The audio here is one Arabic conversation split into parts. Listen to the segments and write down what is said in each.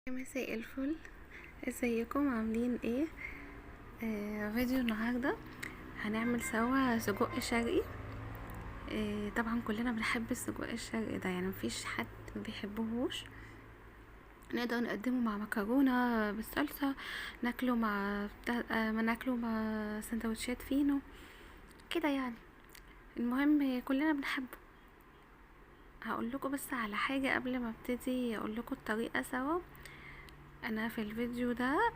مساء الفل. ازيكم عاملين ايه؟ فيديو النهارده هنعمل سوا سجق شرقي. طبعا كلنا بنحب السجق الشرقي ده، يعني مفيش حد ما بيحبهوش. نقدر نقدمه مع مكرونه بالصلصه، ناكله مع ما ناكله مع سندوتشات فينو كده يعني. المهم كلنا بنحبه. هقول لكم بس على حاجه قبل ما ابتدي اقول لكم الطريقه سوا. انا في الفيديو ده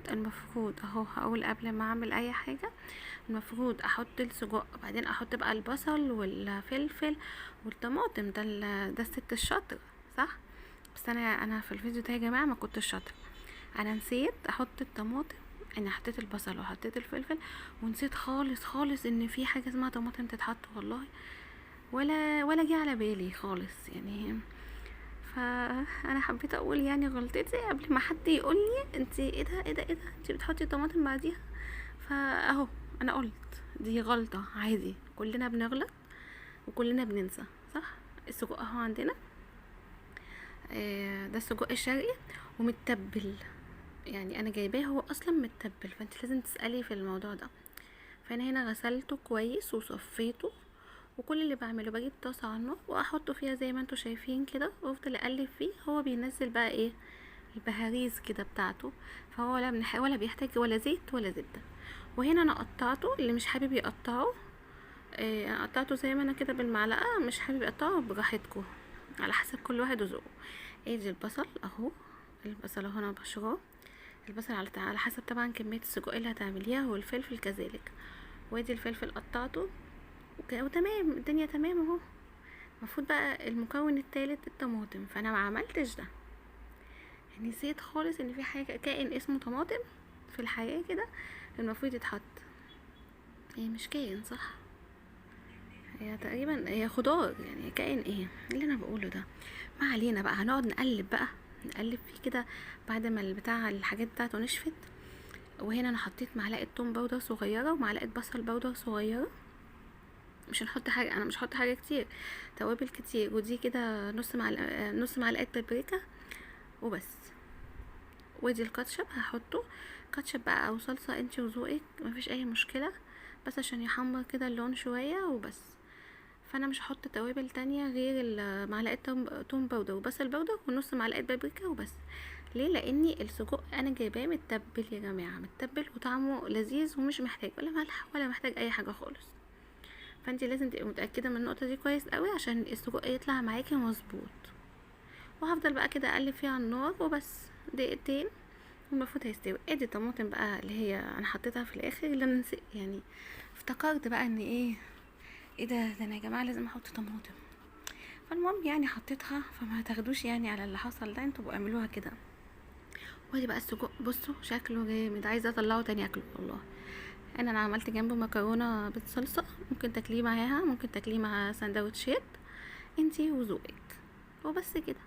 المفروض اهو هقول قبل ما اعمل اي حاجه. المفروض احط السجق، بعدين احط بقى البصل والفلفل والطماطم. ده الست الشاطر صح. بس انا في الفيديو ده يا جماعه ما كنتش شاطره. انا نسيت احط الطماطم. انا حطيت البصل وحطيت الفلفل، ونسيت خالص خالص ان في حاجه اسمها طماطم تتحط والله. ولا جه على بالي خالص يعني. فانا حبيت اقول يعني غلطتي قبل ما حد يقول لي انت ايه ده انت بتحطي طماطم بعديها. فاهو انا قلت دي غلطة عادي، كلنا بنغلط وكلنا بننسى صح. السجق اهو عندنا. ده السجق الشرقي ومتبل. يعني انا جايباه هو اصلا متبل، فانت لازم تسألي في الموضوع ده. فانا هنا غسلته كويس وصفيته، وكل اللي بعمله بجيب طاسه على النار واحطه فيها زي ما انتوا شايفين كده، وافضل اقلب فيه. هو بينزل بقى ايه؟ البهاريز كده بتاعته. فهو ولا بيحتاج ولا زيت ولا زبده. وهنا انا قطعته، اللي مش حابب يقطعه انا قطعته زي ما انا كده بالمعلقه، مش حابب يقطعه براحتكم على حسب كل واحد وذوقه. ادي البصل اهو. البصل اهو انا بشراه. البصل على حسب طبعا كميه السجق اللي هتعمليها، والفلفل كذلك. وادي الفلفل قطعته وتمام، الدنيا تمام اهو. المفروض بقى المكون التالت الطماطم، فانا ما عملتش ده. يعني نسيت خالص ان في حاجه كائن اسمه طماطم في الحياه كده المفروض يتحط. هي مش كائن صح، هي تقريبا هي خضار. يعني كائن ايه اللي انا بقوله ده؟ ما علينا بقى، هنقعد نقلب فيه كده بعد ما الحاجات بتاعته نشفت. وهنا انا حطيت معلقه توم باودر صغيره ومعلقه بصل باودر صغيره. مش هنحط حاجه، انا مش هحط حاجه كتير، توابل كتير. ودي كده نص معلقه بابريكا وبس. ودي الكاتشب هحطه، كاتشب بقى او صلصه انتي وذوقك، مفيش اي مشكله، بس عشان يحمر كده اللون شويه وبس. فانا مش هحط توابل تانية غير معلقه توم باودر وبصل باودر ونص معلقه بابريكا وبس. ليه؟ لاني السجق انا جايباه متبل يا جماعه، متبل وطعمه لذيذ ومش محتاج ولا ملح ولا محتاج اي حاجه خالص. فانت لازم تبقي متاكده من النقطه دي كويس قوي عشان السجق يطلع معاكي مظبوط. وهفضل بقى كده اقلب فيه على النار وبس دقيقتين، والمفروض هيستوي. ادي الطماطم بقى اللي هي انا حطيتها في الاخر، اللي انا نسيت يعني. افتكرت بقى ان ايه ده انا يا جماعه لازم احط طماطم. فالمهم يعني حطيتها، فما تاخدوش يعني على اللي حصل ده، انتوا اعملوها كده. وادي بقى السجق، بصوا شكله جامد، عايزه اطلعه تاني اكله والله. انا عملت جنبه مكرونه بالصلصه، ممكن تاكليه معاها، ممكن تاكليه مع سندوتشات انتي وذوقك. وبس كده.